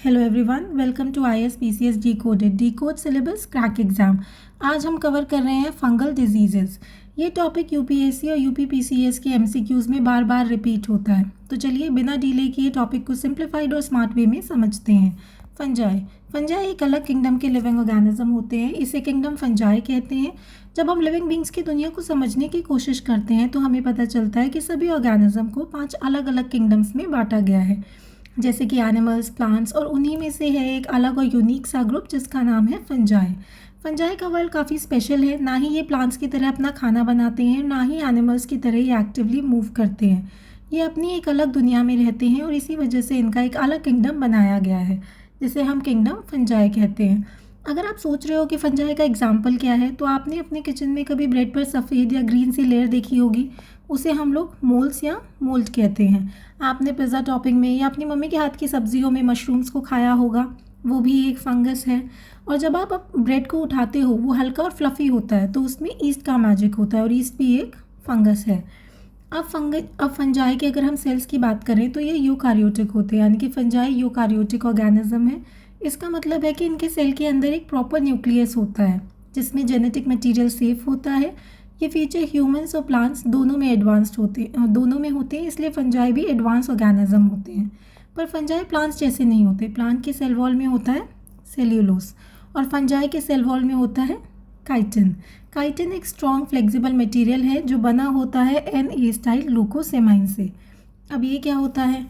Hello everyone, welcome to ISPCS decode syllabus crack exam. आज हम cover कर रहे हैं फंगल डिजीजेस। ये टॉपिक यूपीएससी और यूपीपीसीएस के एमसीक्यूज में बार बार रिपीट होता है। तो चलिए बिना डिले किए टॉपिक को सिंप्लीफाइड और स्मार्ट वे में समझते हैं। फंजाई एक अलग किंगडम के लिविंग ऑर्गेनिज्म होते हैं। इसे किंगडम फंजाई कहते हैं। जब हम लिविंग बींग्स की दुनिया को समझने की कोशिश करते हैं तो हमें पता चलता है कि सभी ऑर्गेनिज्म को 5 अलग अलग किंगडम्स में बांटा गया है, जैसे कि एनिमल्स, प्लांट्स, और उन्हीं में से है एक अलग और यूनिक सा ग्रुप जिसका नाम है फंजाई। फंजाई का वर्ल्ड काफ़ी स्पेशल है। ना ही ये प्लांट्स की तरह अपना खाना बनाते हैं, ना ही एनिमल्स की तरह ये एक्टिवली मूव करते हैं। ये अपनी एक अलग दुनिया में रहते हैं और इसी वजह से इनका एक अलग किंगडम बनाया गया है जिसे हम किंगडम फंजाई कहते हैं। अगर आप सोच रहे हो कि फंजाई का एग्जाम्पल क्या है, तो आपने अपने किचन में कभी ब्रेड पर सफ़ेद या ग्रीन सी लेयर देखी होगी। उसे हम लोग मोल्स या मोल्ड कहते हैं। आपने पिज़्ज़ा टॉपिंग में या अपनी मम्मी के हाथ की सब्जियों में मशरूम्स को खाया होगा, वो भी एक फंगस है। और जब आप ब्रेड को उठाते हो वो हल्का और फ्लफ़ी होता है, तो उसमें ईस्ट का मैजिक होता है और ईस्ट भी एक फंगस है। अब फंजाई के अगर हम सेल्स की बात करें तो ये यूकारियोटिक होते हैं, यानी कि फंजाई यूकारियोटिक ऑर्गेनिज्म है। इसका मतलब है कि इनके सेल के अंदर एक प्रॉपर न्यूक्लियस होता है जिसमें जेनेटिक मटेरियल सेफ होता है। ये फीचर ह्यूमंस और प्लांट्स दोनों में होते हैं, इसलिए फंजाई भी एडवांस ऑर्गेनिज्म होते हैं। पर फंजाई प्लांट्स जैसे नहीं होते। प्लांट के सेल वॉल में होता है सेल्यूलोस और फंजाई के सेल वॉल में होता है काइटिन। काइटिन एक स्ट्रॉन्ग फ्लेक्सिबल मटेरियल है जो बना होता है N-एस्टाइल ग्लूकोसेमाइन से। अब ये क्या होता है?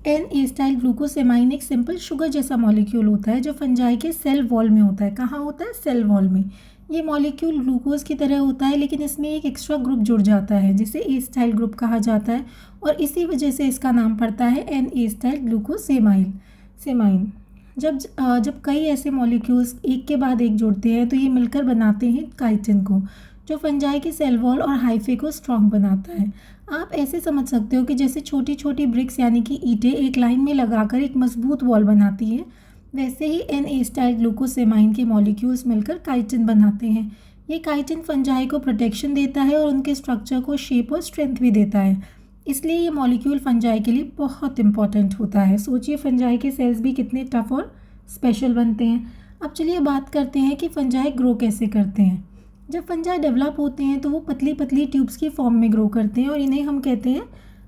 N-एस्टाइल ग्लूकोसेमाइन एक सिंपल शुगर जैसा मॉलिक्यूल होता है जो फंजाई के सेल वॉल में होता है। कहाँ होता है? सेल वॉल में। ये मॉलिक्यूल ग्लूकोज की तरह होता है, लेकिन इसमें एक एक्स्ट्रा ग्रुप जुड़ जाता है जिसे एस्टाइल ग्रुप कहा जाता है, और इसी वजह से इसका नाम पड़ता है N-एस्टाइल ग्लूकोसेमाइन। जब कई ऐसे मॉलिक्यूल्स एक के बाद एक जुड़ते हैं तो ये मिलकर बनाते हैं काइटिन को, जो फंजाई के सेल वॉल और हाइफे को स्ट्रॉन्ग बनाता है। आप ऐसे समझ सकते हो कि जैसे छोटी छोटी ब्रिक्स यानी कि ईंटें एक लाइन में लगाकर एक मजबूत वॉल बनाती है, वैसे ही N-एस्टाइल ग्लूकोसेमाइन के मॉलिक्यूल्स मिलकर काइटिन बनाते हैं। ये काइटिन फंजाई को प्रोटेक्शन देता है और उनके स्ट्रक्चर को शेप और स्ट्रेंथ भी देता है, इसलिए ये मॉलिक्यूल फंजाई के लिए बहुत इंपॉर्टेंट होता है। सोचिए फंजाई के सेल्स भी कितने टफ और स्पेशल बनते हैं। अब चलिए बात करते हैं कि फंजाई ग्रो कैसे करते हैं। जब फंजाई डेवलप होते हैं तो वो पतली पतली ट्यूब्स की फॉर्म में ग्रो करते हैं और इन्हें हम कहते हैं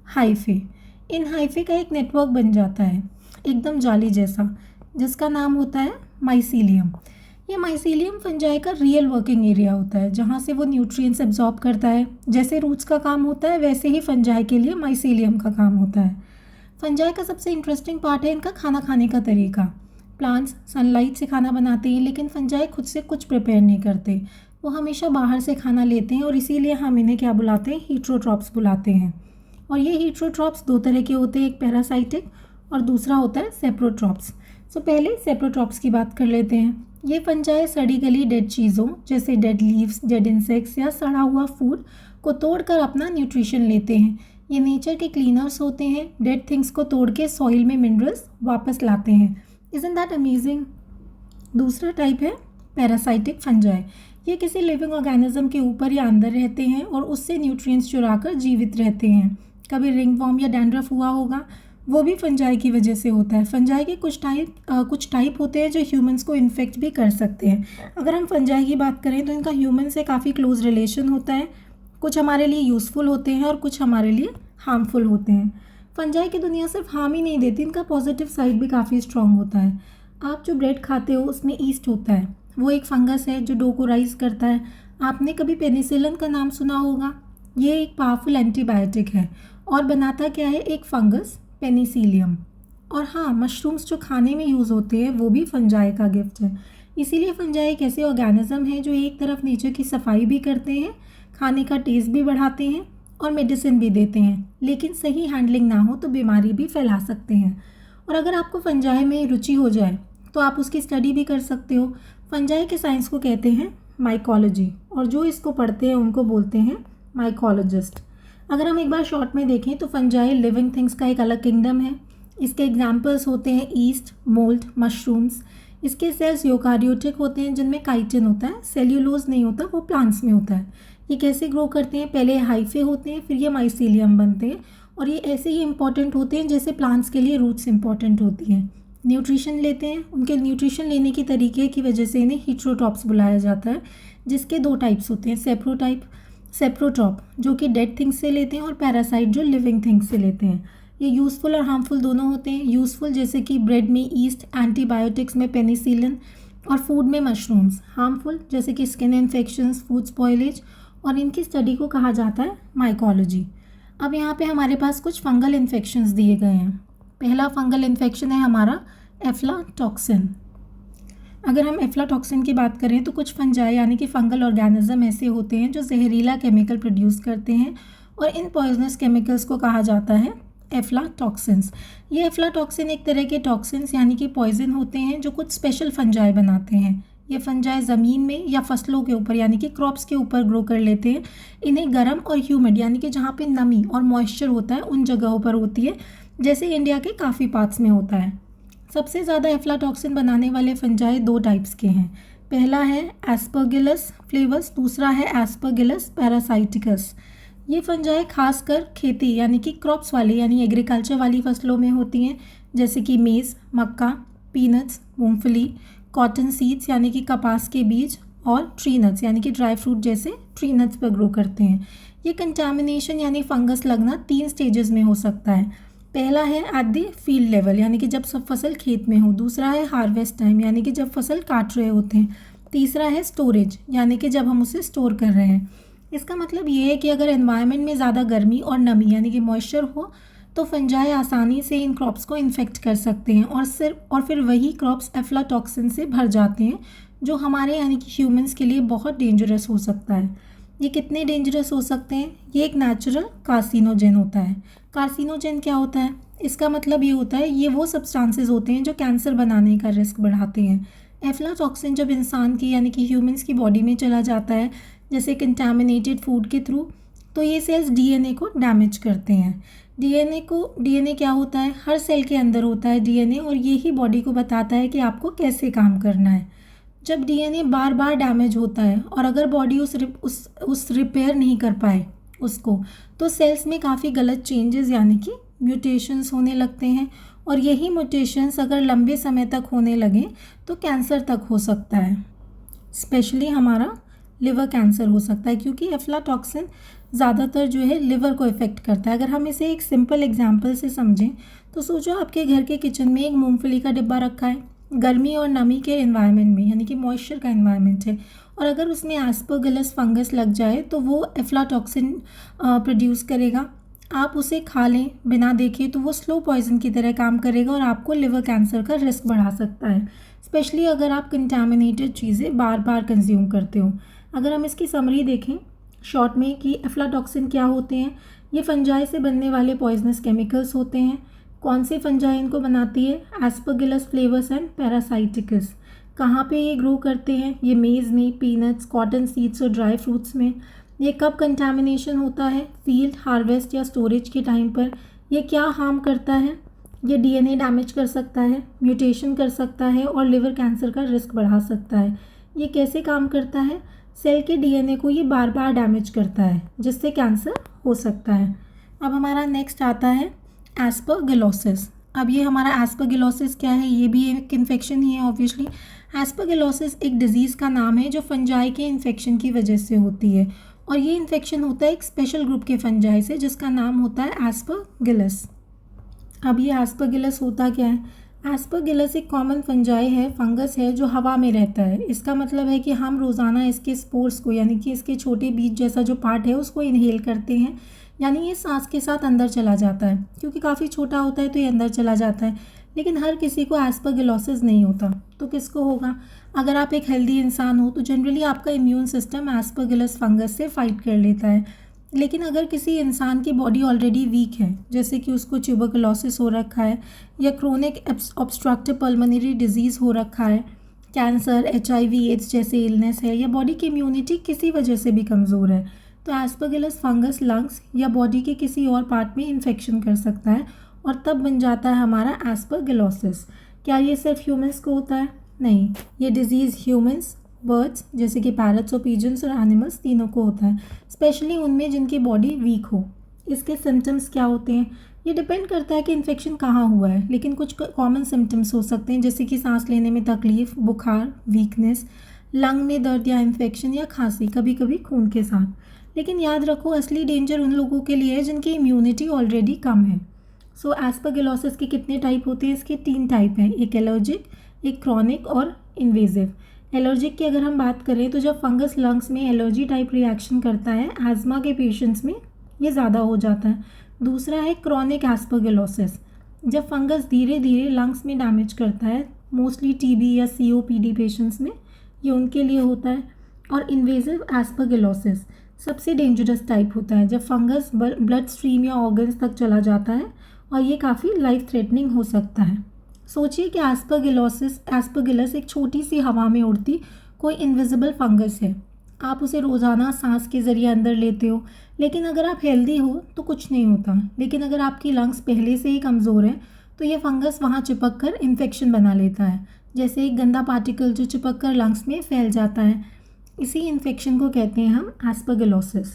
हाइफे। इन हाइफे का एक नेटवर्क बन जाता है एकदम जाली जैसा, जिसका नाम होता है माइसीलियम। ये माइसीलियम फंजाई का रियल वर्किंग एरिया होता है जहाँ से वो न्यूट्रिएंट्स एब्जॉर्ब करता है। जैसे रूट्स का काम होता है वैसे ही फंजाई के लिए माइसीलियम का काम होता है। फंजाई का सबसे इंटरेस्टिंग पार्ट है इनका खाना खाने का तरीका। प्लांट्स सनलाइट से खाना बनाते हैं, लेकिन फंजाई खुद से कुछ प्रिपेयर नहीं करते। वो हमेशा बाहर से खाना लेते हैं और इसीलिए हम इन्हें क्या बुलाते हैं? हीट्रोट्रॉप्स बुलाते हैं। और ये हीट्रोट्रॉप्स 2 तरह के होते हैं, एक पैरासाइटिक और दूसरा होता है सेप्रोट्रॉप्स। तो पहले सेप्रोट्रॉप्स की बात कर लेते हैं। ये फंजाई सड़ी गली डेड चीज़ों जैसे डेड लीव्स, डेड इंसेक्ट्स या सड़ा हुआ फूड को तोड़कर अपना न्यूट्रिशन लेते हैं। ये नेचर के क्लीनर्स होते हैं। डेड थिंग्स को तोड़ के सॉइल में मिनरल्स वापस लाते हैं। Isn't that amazing? दूसरा टाइप है पैरासाइटिक फंजाई। ये किसी लिविंग ऑर्गेनिज्म के ऊपर या अंदर रहते हैं और उससे न्यूट्रिएंट्स चुराकर जीवित रहते हैं। कभी रिंगवॉर्म या डैंड्रफ हुआ होगा, वो भी फंजाई की वजह से होता है। फंजाई के कुछ टाइप होते हैं जो ह्यूमंस को इन्फेक्ट भी कर सकते हैं। अगर हम फंजाई की बात करें तो इनका ह्यूमन से काफ़ी क्लोज रिलेशन होता है। कुछ हमारे लिए यूज़फुल होते हैं और कुछ हमारे लिए हार्मफुल होते हैं। फंजाई की दुनिया सिर्फ हार्म ही नहीं देती, इनका पॉजिटिव साइड भी काफ़ी स्ट्रॉन्ग होता है। आप जो ब्रेड खाते हो उसमें ईस्ट होता है, वो एक फंगस है जो डो को राइज करता है। आपने कभी पेनिसिलिन का नाम सुना होगा? ये एक पावरफुल एंटीबायोटिक है और बनाता क्या है? एक फंगस पेनिसिलियम। और हाँ, मशरूम्स जो खाने में यूज़ होते हैं वो भी फंजाई का गिफ्ट है। इसीलिए फंजाई एक ऐसे ऑर्गेनिज्म है जो एक तरफ नेचर की सफाई भी करते हैं, खाने का टेस्ट भी बढ़ाते हैं और मेडिसिन भी देते हैं, लेकिन सही हैंडलिंग ना हो तो बीमारी भी फैला सकते हैं। और अगर आपको फंजाई में रुचि हो जाए तो आप उसकी स्टडी भी कर सकते हो। फंजाई के साइंस को कहते हैं माइकोलॉजी, और जो इसको पढ़ते हैं उनको बोलते हैं माइकोलॉजिस्ट। अगर हम एक बार शॉर्ट में देखें तो फंजाई लिविंग थिंग्स का एक अलग किंगडम है। इसके एग्जाम्पल्स होते हैं ईस्ट, मोल्ड, मशरूम्स। इसके सेल्स यूकारियोटिक होते हैं जिनमें काइटिन होता है, सेल्यूलोज नहीं होता, वो प्लांट्स में होता है। ये कैसे ग्रो करते हैं? पहले हाइफे होते हैं, फिर ये माइसीलियम बनते हैं, और ये ऐसे ही इंपॉर्टेंट होते हैं जैसे प्लांट्स के लिए रूट्स इंपॉर्टेंट होती हैं। न्यूट्रिशन लेते हैं। उनके न्यूट्रिशन लेने की तरीके की वजह से इन्हें हीटेरोट्रॉप्स बुलाया जाता है, जिसके दो टाइप्स होते हैं, सेप्रोट्रॉप जो कि डेड थिंग्स से लेते हैं और पैरासाइट जो लिविंग थिंग्स से लेते हैं। ये यूज़फुल और हार्मफुल दोनों होते हैं। यूज़फुल जैसे कि ब्रेड में ईस्ट, एंटीबायोटिक्स में पेनिसिलिन और फूड में मशरूम्स। हार्मफुल जैसे कि स्किन इन्फेक्शंस, फूड स्पॉइलेज, और इनकी स्टडी को कहा जाता है माइकोलॉजी। अब यहाँ पे हमारे पास कुछ फंगल इन्फेक्शंस दिए गए हैं। पहला फंगल इन्फेक्शन है हमारा एफ्लाटॉक्सिन। अगर हम एफ्लाटॉक्सिन की बात करें तो कुछ फंजाई यानी कि फंगल ऑर्गेनिज्म ऐसे होते हैं जो जहरीला केमिकल प्रोड्यूस करते हैं, और इन पॉइजनस केमिकल्स को कहा जाता है एफ्लाटॉक्सिन्स। ये एफ्लाटॉक्सिन एक तरह के टॉक्सिन्स यानी कि पॉइजन होते हैं जो कुछ स्पेशल फंजाई बनाते हैं। ये फंजाई ज़मीन में या फसलों के ऊपर यानी कि क्रॉप्स के ऊपर ग्रो कर लेते हैं। इन्हें गर्म और ह्यूमिड यानी कि जहाँ पे नमी और मॉइस्चर होता है उन जगहों पर होती है, जैसे इंडिया के काफ़ी पार्ट्स में होता है। सबसे ज़्यादा एफ्लाटॉक्सिन बनाने वाले फंजाई दो टाइप्स के हैं। पहला है एस्परगिलस फ्लेवस, दूसरा है एस्परगिलस पैरासाइटिकस। ये फंजाई खासकर खेती यानी कि क्रॉप्स वाली यानी एग्रीकल्चर वाली फसलों में होती हैं, जैसे कि मेज़, मक्का, पीनट्स, मूंगफली, कॉटन सीड्स यानी कि कपास के बीज, और ट्री नट्स यानी कि ड्राई फ्रूट जैसे ट्री नट्स पर ग्रो करते हैं। ये कंटामिनेशन यानी फंगस लगना 3 स्टेजेस में हो सकता है। पहला है एट द फील्ड लेवल यानी कि जब सब फसल खेत में हो, दूसरा है हार्वेस्ट टाइम यानी कि जब फसल काट रहे होते हैं, तीसरा है स्टोरेज यानी कि जब हम उसे स्टोर कर रहे हैं। इसका मतलब ये है कि अगर एनवायरनमेंट में ज़्यादा गर्मी और नमी यानी कि मॉइस्चर हो तो फंजाई आसानी से इन क्रॉप्स को इन्फेक्ट कर सकते हैं, और फिर वही क्रॉप्स एफ्लाटॉक्सिन से भर जाते हैं, जो हमारे यानी कि ह्यूमंस के लिए बहुत डेंजरस हो सकता है। ये कितने डेंजरस हो सकते हैं? ये एक नेचुरल कार्सिनोजेन होता है। कार्सिनोजेन क्या होता है? इसका मतलब ये होता है ये वो सब्सटेंसेस होते हैं जो कैंसर बनाने का रिस्क बढ़ाते हैं। एफ्लाटॉक्सिन जब इंसान की यानी कि ह्यूमंस की बॉडी में चला जाता है, जैसे कंटामिनेटेड फूड के थ्रू, तो ये सेल्स डीएनए को डैमेज करते हैं। डीएनए क्या होता है? हर सेल के अंदर होता है डीएनए, और ये ही बॉडी को बताता है कि आपको कैसे काम करना है। जब डीएनए बार बार डैमेज होता है और अगर बॉडी उस रिपेयर नहीं कर पाए उसको, तो सेल्स में काफ़ी गलत चेंजेस यानी कि म्यूटेशंस होने लगते हैं, और यही म्यूटेशंस अगर लंबे समय तक होने लगे तो कैंसर तक हो सकता है। स्पेशली हमारा लिवर कैंसर हो सकता है, क्योंकि एफ्लाटॉक्सिन ज़्यादातर जो है लिवर को इफ़ेक्ट करता है। अगर हम इसे एक सिंपल एग्जांपल से समझें तो सोचो आपके घर के किचन में एक मूंगफली का डिब्बा रखा है, गर्मी और नमी के एनवायरनमेंट में यानी कि मॉइस्चर का एनवायरनमेंट है, और अगर उसमें एस्परगिलस फंगस लग जाए तो वो एफ्लाटॉक्सिन प्रोड्यूस करेगा। आप उसे खा लें बिना देखे तो वो स्लो पॉइजन की तरह काम करेगा और आपको लिवर कैंसर का रिस्क बढ़ा सकता है, स्पेशली अगर आप कंटामिनेटेड चीज़ें बार बार कंज्यूम करते हो। अगर हम इसकी समरी देखें शॉर्ट में कि एफ्लाटॉक्सिन क्या होते हैं, ये फंजाई से बनने वाले पॉइजनस केमिकल्स होते हैं। कौन सी फंजाई इनको बनाती है? Aspergillus flavus and parasiticus. कहाँ पे ये ग्रो करते हैं? ये मेज़ में, पीनट्स, कॉटन सीड्स और ड्राई फ्रूट्स में। ये कब कंटामिनेशन होता है? फील्ड, हार्वेस्ट या स्टोरेज के टाइम पर। ये क्या हार्म करता है? ये डीएनए डैमेज कर सकता है, म्यूटेशन कर सकता है और लिवर कैंसर का रिस्क बढ़ा सकता है। ये कैसे काम करता है? सेल के डीएनए को ये बार बार डैमेज करता है, जिससे कैंसर हो सकता है। अब हमारा नेक्स्ट आता है एस्परगिलोसिस। अब ये हमारा एस्परगिलोसिस क्या है? ये भी एक इन्फेक्शन ही है ऑब्वियसली। एस्परगिलोसिस एक डिज़ीज़ का नाम है जो फंजाई के इन्फेक्शन की वजह से होती है, और ये इन्फेक्शन होता है एक स्पेशल ग्रुप के फंजाई से जिसका नाम होता है एस्परगिलस। अब ये एस्परगिलस होता क्या है? एस्परगिलस एक कॉमन फंजाई है, फंगस है जो हवा में रहता है। इसका मतलब है कि हम रोज़ाना इसके स्पोर्स को यानी कि इसके छोटे बीज जैसा जो पार्ट है उसको इनहेल करते हैं, यानी ये सांस के साथ अंदर चला जाता है। क्योंकि काफ़ी छोटा होता है तो ये अंदर चला जाता है, लेकिन हर किसी को एस्परगिलोसिस नहीं होता। तो किसको होगा? अगर आप एक हेल्दी इंसान हो तो जनरली आपका इम्यून सिस्टम एस्परगिलस फंगस से फाइट कर लेता है। लेकिन अगर किसी इंसान की बॉडी ऑलरेडी वीक है, जैसे कि उसको ट्यूबरकुलोसिस हो रखा है या क्रोनिक ऑब्स्ट्रक्टिव पल्मोनरी डिजीज़ हो रखा है, कैंसर, HIV एड्स जैसे इलनेस है, या बॉडी की इम्यूनिटी किसी वजह से भी कमज़ोर है, तो एस्परगिलस फंगस लंग्स या बॉडी के किसी और पार्ट में इन्फेक्शन कर सकता है और तब बन जाता है हमारा एस्परगिलोसिस। क्या ये सिर्फ ह्यूमंस को होता है? नहीं, ये डिज़ीज़ ह्यूमंस, बर्ड्स जैसे कि पैरट्स और पिजन्स और एनिमल्स तीनों को होता है, स्पेशली उनमें जिनकी बॉडी वीक हो। इसके सिम्टम्स क्या होते हैं? ये डिपेंड करता है कि इन्फेक्शन कहाँ हुआ है, लेकिन कुछ कॉमन सिम्टम्स हो सकते हैं जैसे कि सांस लेने में तकलीफ, बुखार, वीकनेस, लंग में दर्द या इन्फेक्शन या खांसी, कभी कभी खून के साथ। लेकिन याद रखो, असली डेंजर उन लोगों के लिए है जिनकी इम्यूनिटी ऑलरेडी कम है। सो एस्परगिलोसिस के कितने टाइप होते हैं? इसके 3 टाइप हैं, एक एलर्जिक, एक क्रॉनिक और इन्वेजिव। एलर्जिक की अगर हम बात करें तो जब फंगस लंग्स में एलर्जी टाइप रिएक्शन करता है, एज़मा के पेशेंट्स में ये ज़्यादा हो जाता है। दूसरा है क्रॉनिक एस्परगिलोसिस, जब फंगस धीरे धीरे लंग्स में डैमेज करता है, मोस्टली टीबी या सीओपीडी पेशेंट्स में ये उनके लिए होता है। और इन्वेजिव एस्परगिलोसिस सबसे डेंजरस टाइप होता है, जब फंगस ब्लड स्ट्रीम या ऑर्गन्स तक चला जाता है और ये काफ़ी लाइफ थ्रेटनिंग हो सकता है। सोचिए कि एस्परगिलस एक छोटी सी हवा में उड़ती कोई इनविजिबल फंगस है। आप उसे रोज़ाना सांस के ज़रिए अंदर लेते हो, लेकिन अगर आप हेल्दी हो तो कुछ नहीं होता। लेकिन अगर आपकी लंग्स पहले से ही कमज़ोर है तो ये फंगस वहाँ चिपक कर इन्फेक्शन बना लेता है, जैसे एक गंदा पार्टिकल जो चिपक कर लंग्स में फैल जाता है। इसी इन्फेक्शन को कहते हैं हम एस्परगिलोसिस।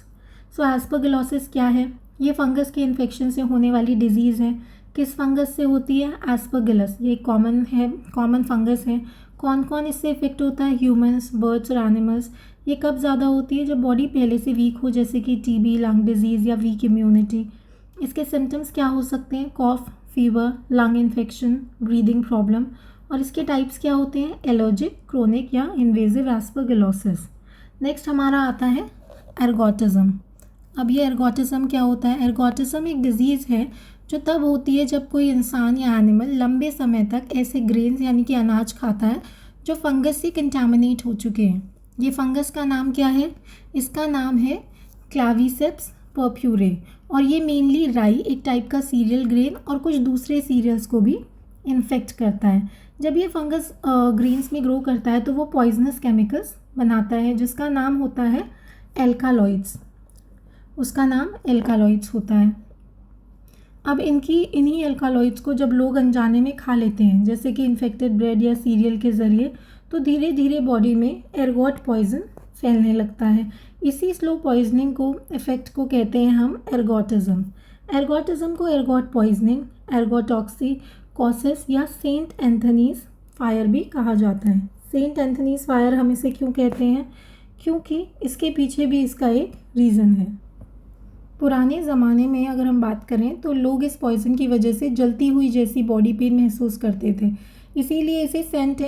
सो एस्परगिलोसिस क्या है? ये फंगस के इन्फेक्शन से होने वाली डिजीज़ है। किस फंगस से होती है? एस्परगिलस। ये कॉमन फंगस है। कौन कौन इससे इफेक्ट होता है? ह्यूमंस, बर्ड्स और एनिमल्स। ये कब ज़्यादा होती है? जब बॉडी पहले से वीक हो, जैसे कि टीबी, लंग डिजीज़ या वीक इम्यूनिटी। इसके सिम्टम्स क्या हो सकते हैं? Cough, fever, lung infection, breathing problem. और इसके टाइप्स क्या होते हैं? एलर्जिक, क्रोनिक या इन्वेजिव एस्परगिलोसिस। नेक्स्ट हमारा आता है एर्गोटिज्म। अब ये एर्गोटिज्म क्या होता है? एर्गोटिज्म एक डिजीज़ है जो तब होती है जब कोई इंसान या एनिमल लंबे समय तक ऐसे ग्रेन्स यानी कि अनाज खाता है जो फंगस से कंटामिनेट हो चुके हैं। ये फंगस का नाम क्या है? इसका नाम है क्लाविसेप्स पर्प्यूरे। और ये मेनली राई, एक टाइप का सीरियल ग्रेन, और कुछ दूसरे सीरियल्स को भी इन्फेक्ट करता है। जब ये फंगस ग्रेन्स में ग्रो करता है तो वो पॉइजनस केमिकल्स बनाता है जिसका नाम होता है एल्कालॉइड्स। उसका नाम एल्कालॉइड्स होता है। अब इन्हीं एल्कालॉइड्स को जब लोग अनजाने में खा लेते हैं, जैसे कि इन्फेक्टेड ब्रेड या सीरियल के ज़रिए, तो धीरे धीरे बॉडी में एर्गोट पॉइजन फैलने लगता है। इसी स्लो पॉइजनिंग को इफेक्ट को कहते हैं हम एर्गोटिज्म। एर्गोटिज्म को एर्गोट पॉइजनिंग, एर्गोटॉक्सिकोसिस या सेंट एंथनीज फायर भी कहा जाता है। सेंट एंथनीज फायर हम इसे क्यों कहते हैं? क्योंकि इसके पीछे भी इसका एक रीज़न है। पुराने ज़माने में अगर हम बात करें तो लोग इस पॉइज़न की वजह से जलती हुई जैसी बॉडी पेन महसूस करते थे, इसीलिए इसे सेंट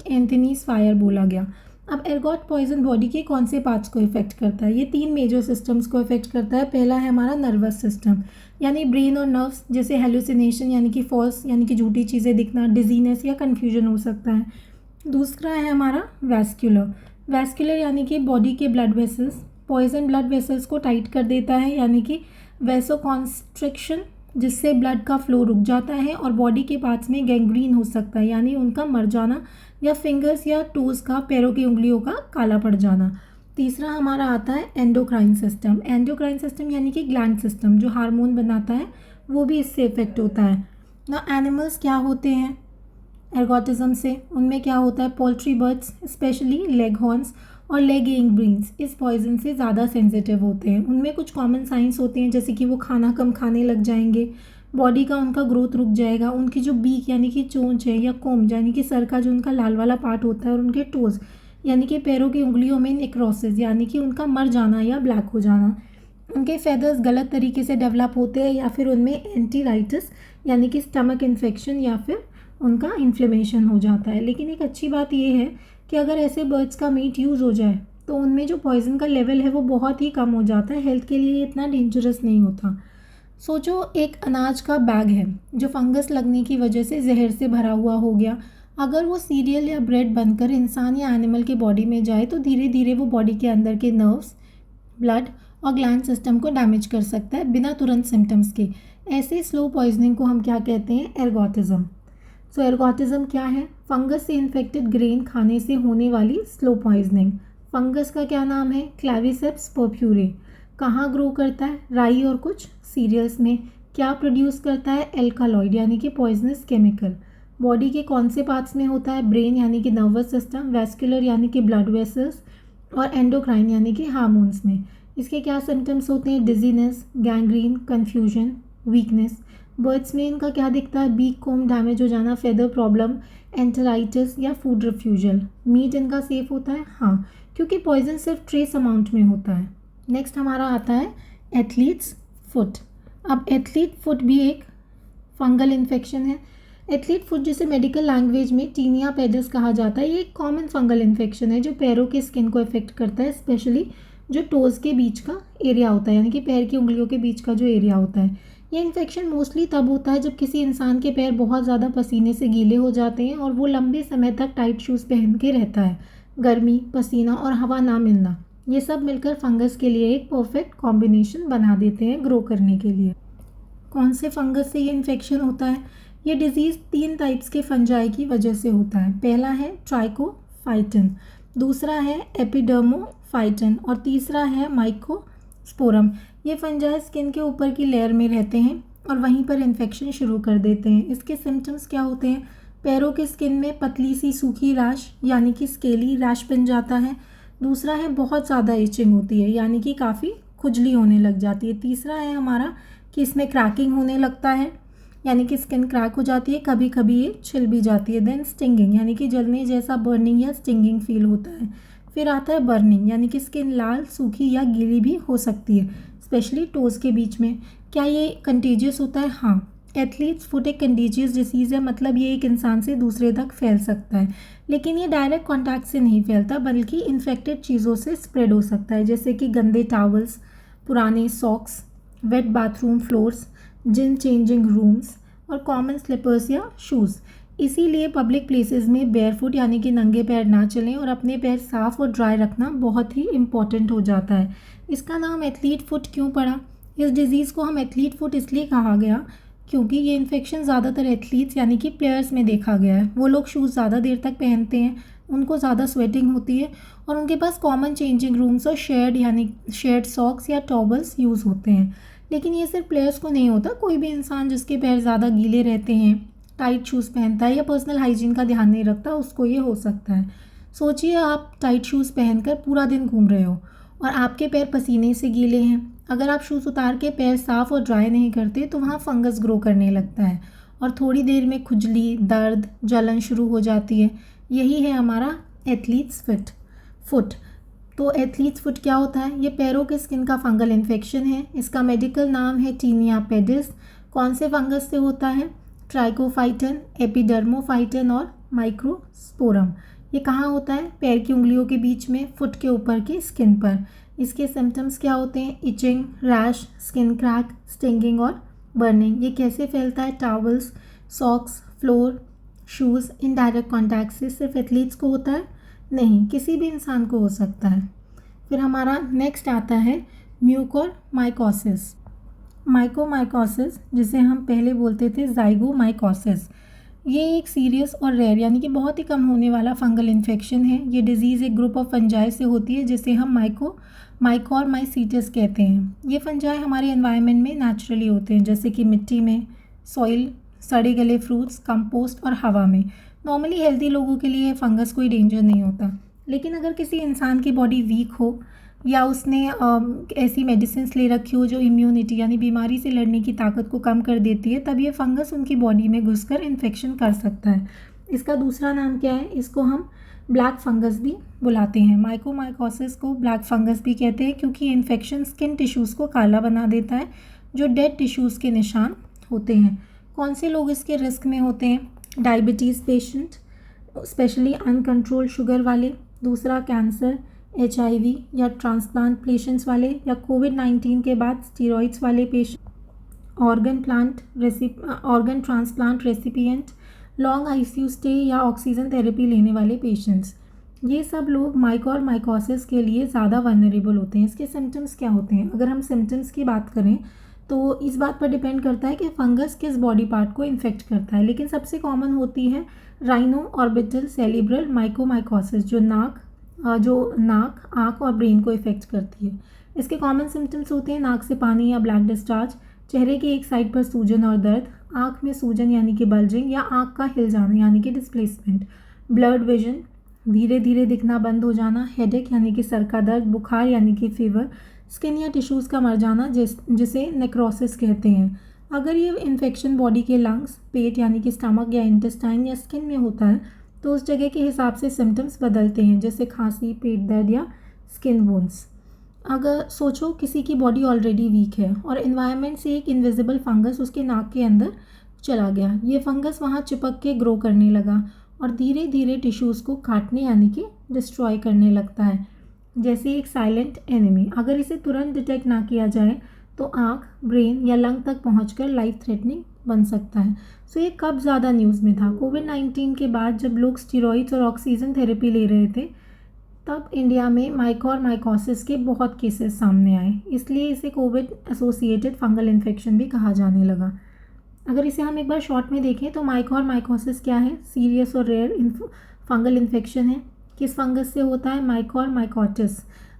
एंथनीज फायर बोला गया। अब एर्गोट पॉइज़न बॉडी के कौन से पार्ट्स को इफेक्ट करता है? ये 3 मेजर सिस्टम्स को इफेक्ट करता है। पहला है हमारा नर्वस सिस्टम, यानी ब्रेन और नर्व्स, जैसे हेलुसिनेशन यानी कि फॉल्स यानी कि झूठी चीज़ें दिखना, डिजीनेस या कन्फ्यूजन हो सकता है। दूसरा है हमारा वैस्कुलर यानी कि बॉडी के blood vessels. Poison blood vessels को टाइट कर देता है, यानी कि वैसोकॉन्स्ट्रिक्शन, जिससे ब्लड का फ्लो रुक जाता है और बॉडी के पार्ट्स में गैंग्रीन हो सकता है, यानी उनका मर जाना, या फिंगर्स या टोज़ का, पैरों की उंगलियों का काला पड़ जाना। तीसरा हमारा आता है एंडोक्राइन सिस्टम यानी कि ग्लैंड सिस्टम, जो हार्मोन बनाता है, वो भी इससे इफेक्ट होता है ना। एनिमल्स क्या होते हैं एर्गोटिज्म से? उनमें क्या होता है? पोल्ट्री बर्ड्स स्पेशली लेगहॉर्न्स और लेग एइंग ब्रीड्स इस पॉइजन से ज़्यादा सेंसिटिव होते हैं। उनमें कुछ कॉमन साइंस होते हैं, जैसे कि वो खाना कम खाने लग जाएंगे, बॉडी का उनका ग्रोथ रुक जाएगा, उनकी जो बीक यानी कि चोंच है, या कोम्ब यानी कि सर का जो उनका लाल वाला पार्ट होता है, और उनके टोज़ यानी कि पैरों की उंगलियों में नेक्रोसिस यानी कि उनका मर जाना या ब्लैक हो जाना। उनके फेदर्स गलत तरीके से डेवलप होते हैं, या फिर उनमें एंटीराइटिस यानी कि स्टमक इन्फेक्शन, या फिर उनका इन्फ्लेमेशन हो जाता है। लेकिन एक अच्छी बात यह है कि अगर ऐसे बर्ड्स का मीट यूज़ हो जाए तो उनमें जो पॉइज़न का लेवल है वो बहुत ही कम हो जाता है, हेल्थ के लिए ये इतना डेंजरस नहीं होता। सोचो, एक अनाज का बैग है जो फंगस लगने की वजह से जहर से भरा हुआ हो गया। अगर वो सीरियल या ब्रेड बनकर इंसान या एनिमल की बॉडी में जाए तो धीरे धीरे वो बॉडी के अंदर के नर्व्स, ब्लड और ग्लैंड सिस्टम को डैमेज कर सकता है बिना तुरंत सिम्टम्स के। ऐसे स्लो पॉइजनिंग को हम क्या कहते हैं? एर्गोटिज्म। सो एर्गोटिज्म क्या है? फंगस से इन्फेक्टेड ग्रेन खाने से होने वाली स्लो पॉइजनिंग। फंगस का क्या नाम है? क्लाविसेप्स पर्प्यूरे। कहाँ ग्रो करता है? राई और कुछ सीरियल्स में। क्या प्रोड्यूस करता है? एल्कालॉइड यानी कि पॉइजनस केमिकल। बॉडी के कौन से पार्ट्स में होता है? ब्रेन यानी कि नर्वस सिस्टम, वैस्कुलर यानी कि ब्लड वेसल्स, और एंडोक्राइन यानी कि हार्मोन्स में। इसके क्या सिम्टम्स होते हैं? Dizziness, gangrene, confusion, weakness. Birds में इनका क्या दिखता है, बीक कोम डैमेज हो जाना, फेदर प्रॉब्लम, एंटेराइटिस या फूड रिफ्यूजल। मीट इनका सेफ होता है, हाँ, क्योंकि पॉइजन सिर्फ ट्रेस अमाउंट में होता है। नेक्स्ट हमारा आता है एथलीट्स फुट। अब एथलीट फुट भी एक फंगल इन्फेक्शन है। एथलीट फुट जिसे मेडिकल लैंग्वेज में टीनिया पेडिस कहा जाता है, ये एक कॉमन फंगल इन्फेक्शन है जो पैरों के स्किन को इफेक्ट करता है, स्पेशली जो टोज़ के बीच का एरिया होता है, यानी कि पैर की उंगलियों के बीच का जो एरिया होता है। ये इन्फेक्शन मोस्टली तब होता है जब किसी इंसान के पैर बहुत ज़्यादा पसीने से गीले हो जाते हैं और वो लंबे समय तक टाइट शूज़ पहन के रहता है। गर्मी, पसीना और हवा ना मिलना, ये सब मिलकर फंगस के लिए एक परफेक्ट कॉम्बिनेशन बना देते हैं ग्रो करने के लिए। कौन से फंगस से ये इन्फेक्शन होता है? ये डिजीज़ 3 टाइप्स के फंजाई की वजह से होता है। पहला है ट्राइकोफाइटिन, दूसरा है एपिडर्मोफाइटिन और तीसरा है माइकोस्पोरम। ये फंजाई स्किन के ऊपर की लेयर में रहते हैं और वहीं पर इन्फेक्शन शुरू कर देते हैं। इसके सिम्टम्स क्या होते हैं? पैरों के स्किन में पतली सी सूखी रैश यानी कि स्केली रैश बन जाता है। दूसरा है बहुत ज़्यादा इचिंग होती है, यानी कि काफ़ी खुजली होने लग जाती है। तीसरा है हमारा कि इसमें क्रैकिंग होने लगता है, यानी कि स्किन क्रैक हो जाती है, कभी कभी ये छिल भी जाती है। देन स्टिंगिंग, यानी कि जलने जैसा बर्निंग या स्टिंगिंग फील होता है। फिर आता है बर्निंग, यानी कि स्किन लाल, सूखी या गीली भी हो सकती है, स्पेशली टोज़ के बीच में। क्या ये कंटेजियस होता है? हाँ, एथलीट्स फुट एक कंटेजियस डिसीज़ है, मतलब ये एक इंसान से दूसरे तक फैल सकता है, लेकिन ये डायरेक्ट कॉन्टैक्ट से नहीं फैलता बल्कि इन्फेक्टेड चीज़ों से स्प्रेड हो सकता है, जैसे कि गंदे टॉवल्स, पुराने सॉक्स, वेट बाथरूम फ्लोर्स, जिन चेंजिंग रूम्स और कॉमन स्लीपर्स या शूज़। इसीलिए पब्लिक प्लेसेस में बेयरफुट यानी कि नंगे पैर ना चलें और अपने पैर साफ और ड्राई रखना बहुत ही इम्पॉर्टेंट हो जाता है। इसका नाम एथलीट फुट क्यों पड़ा? इस डिज़ीज़ को हम एथलीट फुट इसलिए कहा गया क्योंकि ये इन्फेक्शन ज़्यादातर एथलीट्स यानी कि प्लेयर्स में देखा गया है। वो लोग शूज़ ज़्यादा देर तक पहनते हैं, उनको ज़्यादा स्वेटिंग होती है और उनके पास कॉमन चेंजिंग रूम्स और शेयर्ड सॉक्स या टॉवल्स यूज़ होते हैं। लेकिन ये सिर्फ प्लेयर्स को नहीं होता, कोई भी इंसान जिसके पैर ज़्यादा गीले रहते हैं, टाइट शूज़ पहनता है या पर्सनल हाइजीन का ध्यान नहीं रखता, उसको ये हो सकता है। सोचिए आप टाइट शूज़ पहनकर पूरा दिन घूम रहे हो और आपके पैर पसीने से गीले हैं। अगर आप शूज़ उतार के पैर साफ़ और ड्राई नहीं करते तो वहाँ फंगस ग्रो करने लगता है और थोड़ी देर में खुजली, दर्द, जलन शुरू हो जाती है। यही है हमारा एथलीट्स फुट। तो एथलीट्स फुट क्या होता है? ये पैरों के स्किन का फंगल इन्फेक्शन है। इसका मेडिकल नाम है टीनिया पेडिस। कौन से फंगस से होता है? ट्राइकोफाइटिन, एपिडर्मोफाइटिन और माइक्रोस्पोरम। ये कहाँ होता है? पैर की उंगलियों के बीच में, फुट के ऊपर की स्किन पर। इसके सिम्टम्स क्या होते हैं? Itching, rash, skin crack, stinging और बर्निंग। ये कैसे फैलता है? Towels, socks, floor, shoes, indirect contact से। सिर्फ एथलीट्स को होता है? नहीं, किसी भी इंसान को हो सकता है। फिर हमारा नेक्स्ट आता है म्यूकोरमाइकोसिस। माइकोमाइकोसिस, जिसे हम पहले बोलते थे ज़ाइगोमाइकोसिस, ये एक सीरियस और रेयर यानी कि बहुत ही कम होने वाला फंगल इन्फेक्शन है। ये डिजीज़ एक ग्रुप ऑफ फंजाई से होती है जिसे हम माइकोरमाइसीट्स कहते हैं। ये फंजाई हमारे एनवायरनमेंट में नेचुरली होते हैं, जैसे कि मिट्टी में, सॉइल, सड़े गले फ्रूट्स, कंपोस्ट और हवा में। नॉर्मली हेल्दी लोगों के लिए फंगस कोई डेंजर नहीं होता, लेकिन अगर किसी इंसान की बॉडी वीक हो या उसने ऐसी मेडिसिन ले रखी हो जो इम्यूनिटी यानी बीमारी से लड़ने की ताकत को कम कर देती है, तब ये फंगस उनकी बॉडी में घुसकर इन्फेक्शन कर सकता है। इसका दूसरा नाम क्या है? इसको हम ब्लैक फंगस भी बुलाते हैं। माइकोमाइकोसिस को ब्लैक फंगस भी कहते हैं क्योंकि इन्फेक्शन स्किन टिश्यूज़ को काला बना देता है जो डेड टिश्यूज़ के निशान होते हैं। कौन से लोग इसके रिस्क में होते हैं? Diabetes patient, specially uncontrolled sugar वाले। दूसरा कैंसर, HIV या ट्रांसप्लांट पेशेंट्स वाले, या कोविड-19 के बाद स्टीरॉइड्स वाले patient, organ transplant recipient, long ICU stay या ऑक्सीजन थेरेपी लेने वाले पेशेंट्स। ये सब लोग माइकोरमाइकोसिस के लिए ज़्यादा वल्नरेबल होते हैं। इसके सिम्टम्स क्या होते हैं? अगर हम सिम्टम्स की बात करें तो इस बात पर डिपेंड करता है कि फंगस किस बॉडी पार्ट को इन्फेक्ट करता है, लेकिन सबसे कॉमन होती है राइनो ऑर्बिटल सेरिब्रल माइकोमाइकोसिस, जो नाक, आँख और ब्रेन को इफेक्ट करती है। इसके कॉमन सिम्टम्स होते हैं नाक से पानी या ब्लैक डिस्चार्ज, चेहरे की एक साइड पर सूजन और दर्द, आँख में सूजन यानी कि बल्जिंग या आँख का हिल जाना यानी कि डिस्प्लेसमेंट, ब्लर्ड विजन, धीरे धीरे दिखना बंद हो जाना, हेडेक यानी कि सर का दर्द, बुखार यानी कि फीवर, स्किन या टिश्यूज़ का मर जाना जिसे नेक्रोसिस कहते हैं, अगर ये इन्फेक्शन बॉडी के लंग्स, पेट यानी कि स्टमक या इंटेस्टाइन या स्किन में होता है तो उस जगह के हिसाब से सिम्टम्स बदलते हैं, जैसे खांसी, पेट दर्द या स्किन वुंड्स। अगर सोचो किसी की बॉडी ऑलरेडी वीक है और एनवायरनमेंट से एक इनविजिबल फंगस उसके नाक के अंदर चला गया। ये फंगस वहाँ चिपक के ग्रो करने लगा और धीरे धीरे टिश्यूज़ को काटने यानी कि डिस्ट्रॉय करने लगता है, जैसे एक साइलेंट एनिमी। अगर इसे तुरंत डिटेक्ट ना किया जाए तो आँख, ब्रेन या लंग तक पहुंचकर लाइफ थ्रेटनिंग बन सकता है। सो ये कब ज़्यादा न्यूज़ में था? कोविड-19 के बाद जब लोग स्टीरॉइड्स और ऑक्सीजन थेरेपी ले रहे थे तब इंडिया में माइकोसिस के बहुत केसेस सामने आए, इसलिए इसे कोविड एसोसिएटेड फंगल इन्फेक्शन भी कहा जाने लगा। अगर इसे हम एक बार शॉर्ट में देखें तो माइकोसिस क्या है? सीरियस और रेयर फंगल इन्फेक्शन है। किस फंगस से होता है?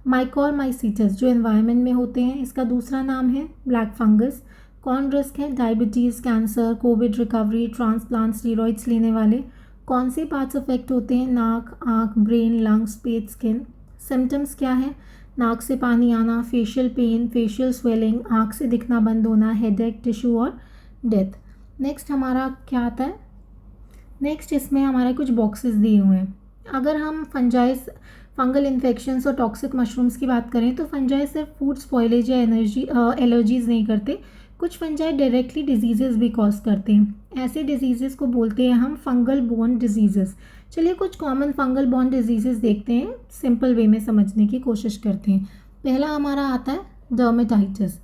माइकोरमाइसीटस जो एनवायरनमेंट में होते हैं। इसका दूसरा नाम है ब्लैक फंगस। कौन रिस्क है? Diabetes, cancer, Covid recovery, transplant, steroids लेने वाले। कौन से पार्ट्स अफेक्ट होते हैं? नाक, आँख, ब्रेन, लंग्स, पेट, स्किन। सिम्टम्स क्या है? नाक से पानी आना, फेशियल पेन, फेशियल स्वेलिंग, आँख से दिखना बंद होना, हेडेक, टिश्यू और डेथ। नेक्स्ट हमारा क्या आता है? नेक्स्ट इसमें हमारे कुछ बॉक्सेस दिए हुए हैं। अगर हम फंगल इन्फेक्शंस और टॉक्सिक मशरूम्स की बात करें तो फंजाई सिर्फ फूड स्पॉइलेज या एलर्जीज़ नहीं करते, कुछ फंजाई डायरेक्टली डिजीज़ेस भी कॉज करते हैं। ऐसे डिजीज़ेस को बोलते हैं हम फंगल बोर्न डिजीज़ेस। चलिए कुछ कॉमन फंगल बोर्न डिजीज़ेस देखते हैं, सिंपल वे में समझने की कोशिश करते हैं। पहला हमारा आता है डर्मेटाइटिस।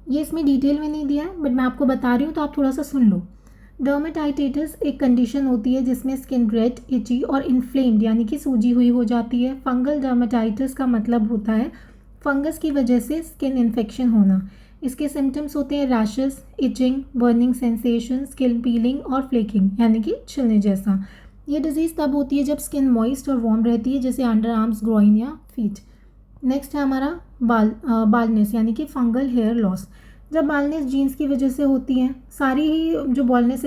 ये इसमें डिटेल में नहीं दिया है बट मैं आपको बता रही हूँ तो आप थोड़ा सा सुन लो। डर्मेटाइटिस एक कंडीशन होती है जिसमें स्किन रेड, इची और इन्फ्लेम्ड यानी कि सूजी हुई हो जाती है। फंगल डर्मेटाइटिस का मतलब होता है फंगस की वजह से स्किन इन्फेक्शन होना। इसके सिम्टम्स होते हैं rashes, itching, burning sensation, skin peeling और फ्लेकिंग यानी कि छिलने जैसा। ये डिजीज़ तब होती है जब स्किन मॉइस्ट और वार्म रहती है, जैसे अंडर आर्म्स, ग्रोइन या फीट। नेक्स्ट है हमारा बालनेस यानी कि फंगल हेयर लॉस। जब बालनेस जीन्स की वजह से होती है, सारी ही जो बालनेस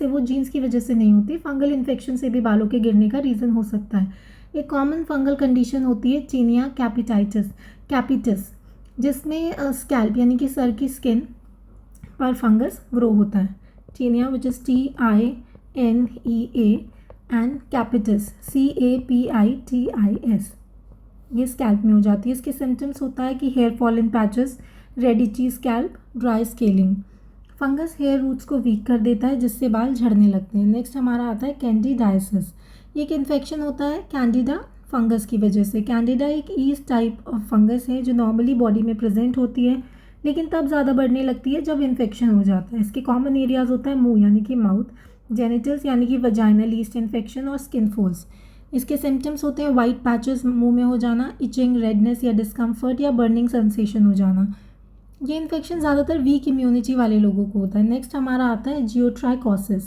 है वो जीन्स की वजह से नहीं होती, फंगल इन्फेक्शन से भी बालों के गिरने का रीज़न हो सकता है। एक कॉमन फंगल कंडीशन होती है चीनिया कैपिटिस, जिसमें स्कैल्प यानी कि सर की स्किन पर फंगस ग्रो होता है। Tinea which is TINEA and capitis CAPITIS, ये स्कैल्प में हो जाती है। इसके सिम्टम्स होता है कि hair fall in patches, red itchy scalp, dry scaling. Fungus hair roots को वीक कर देता है जिससे बाल झड़ने लगते हैं। नेक्स्ट हमारा आता है कैंडिडाइसिस। ये एक इन्फेक्शन होता है कैंडिडा फंगस की वजह से। कैंडिडा एक ईस्ट टाइप ऑफ फंगस है जो नॉर्मली बॉडी में प्रेजेंट होती है लेकिन तब ज़्यादा बढ़ने लगती है जब इन्फेक्शन हो जाता है। इसके कॉमन एरियाज होता है मुंह यानी कि माउथ, जेनिटल्स यानी कि वजाइनल ईस्ट इन्फेक्शन और स्किन फोल्स। इसके सिम्टम्स होते हैं वाइट पैचेस मुंह में हो जाना, इचिंग, रेडनेस या डिस्कम्फर्ट या बर्निंग सेंसेशन हो जाना। ये इन्फेक्शन ज़्यादातर वीक इम्यूनिटी वाले लोगों को होता है। नेक्स्ट हमारा आता है जियोट्राइकोसिस।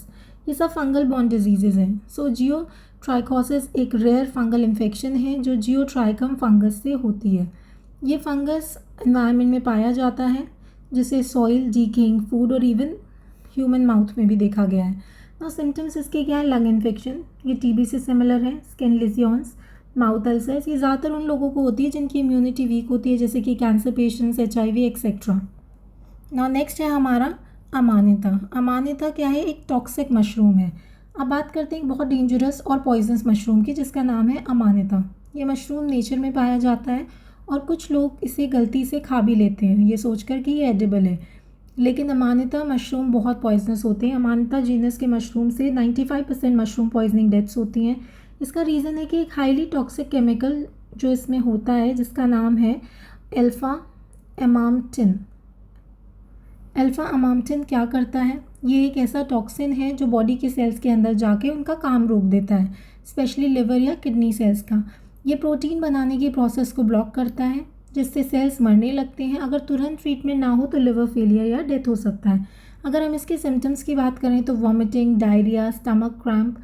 ये सब फंगल बॉर्न डिजीजेज हैं। सो जियोट्राइकोसिस एक रेयर फंगल इन्फेक्शन है जो जियोट्राइकम फंगस से होती है। ये फंगस एनवायरनमेंट में पाया जाता है जिसे सॉइल, डीकेइंग फूड और इवन ह्यूमन माउथ में भी देखा गया है। ना सिम्टम्स इसके क्या है? लंग इन्फेक्शन, ये टीबी से सिमिलर है, स्किन लिजियंस, माउथ अल्सर्स। ये ज़्यादातर उन लोगों को होती है जिनकी इम्यूनिटी वीक होती है, जैसे कि कैंसर पेशेंट्स, HIV एक्सेट्रा। ना नेक्स्ट है हमारा अमानिता। अमानिता क्या है? एक टॉक्सिक मशरूम है। अब बात करते हैं एक बहुत डेंजरस और पॉइजनस मशरूम की जिसका नाम है अमानिता। ये मशरूम नेचर में पाया जाता है और कुछ लोग इसे गलती से खा भी लेते हैं ये सोचकर कि ये एडिबल है, लेकिन अमानिता मशरूम बहुत पॉइजनस होते हैं। अमानिता जीनस के मशरूम से 95% मशरूम पॉइजनिंग डेथ्स होती हैं। इसका रीज़न है कि एक हाईली टॉक्सिक केमिकल जो इसमें होता है जिसका नाम है अल्फ़ा अमामटिन। अल्फ़ा अमामटिन क्या करता है? ये एक ऐसा टॉक्सिन है जो बॉडी के सेल्स के अंदर जाके उनका काम रोक देता है, स्पेशली लिवर या किडनी सेल्स का। ये प्रोटीन बनाने की प्रोसेस को ब्लॉक करता है जिससे सेल्स मरने लगते हैं। अगर तुरंत ट्रीटमेंट ना हो तो लिवर फेलियर या डेथ हो सकता है। अगर हम इसके सिम्टम्स की बात करें तो vomiting, diarrhoea, stomach cramp,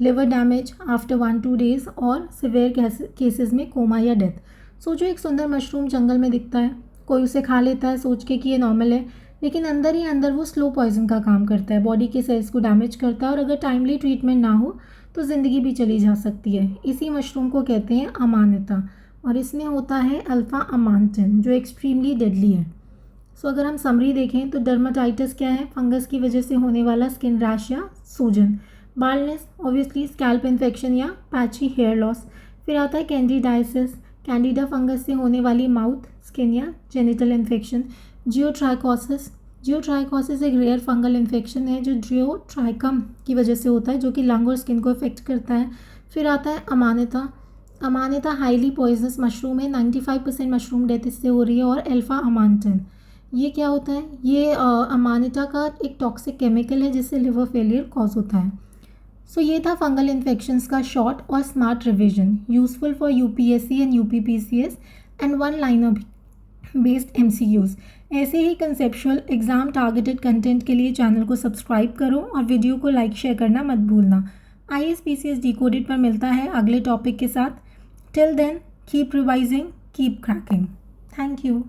liver damage after 1-2 days और सिवियर केसेस में कोमा या डेथ। सोचो एक सुंदर मशरूम जंगल में दिखता है, कोई उसे खा लेता है सोच के कि ये नॉर्मल है, लेकिन अंदर ही अंदर वो स्लो पॉइजन का काम करता है, बॉडी के सेल्स को डैमेज करता है और अगर टाइमली ट्रीटमेंट ना हो तो ज़िंदगी भी चली जा सकती है। इसी मशरूम को कहते हैं अमानिता और इसमें होता है अल्फ़ा अमांटिन जो एक्सट्रीमली डेडली है। सो अगर हम समरी देखें तो डर्माटाइटिस क्या है, फंगस की वजह से होने वाला स्किन रैश या सूजन। बाल्डनेस ऑब्वियसली स्कैल्प इन्फेक्शन या पैची हेयर लॉस। फिर आता है कैंडिडाइसिस, कैंडिडा फंगस से होने वाली माउथ, स्किन या जेनिटल इन्फेक्शन। जियोट्राइकोसिस, जियोट्राइकोसिस एक रेयर फंगल इन्फेक्शन है जो जियोट्राइकम की वजह से होता है, जो कि लंग और स्किन को इफेक्ट करता है। फिर आता है अमानिता, अमानिता हाईली पॉइजनस मशरूम है, 95% मशरूम डेथ इससे हो रही है। और अल्फा अमांटन, ये क्या होता है, ये अमानिटा का एक टॉक्सिक केमिकल है जिससे लिवर फेलियर कॉज होता है। सो ये था फंगल इन्फेक्शंस का शॉर्ट और smart revision, useful for UPSC and UPPCS and one liner based MCQs. ऐसे ही कंसेप्चुअल एग्जाम टारगेटेड कंटेंट के लिए चैनल को सब्सक्राइब करो और वीडियो को लाइक शेयर करना मत भूलना। IAS-PCS डिकोडेड पर मिलता है अगले टॉपिक के साथ। Till then keep revising, keep cracking. Thank you.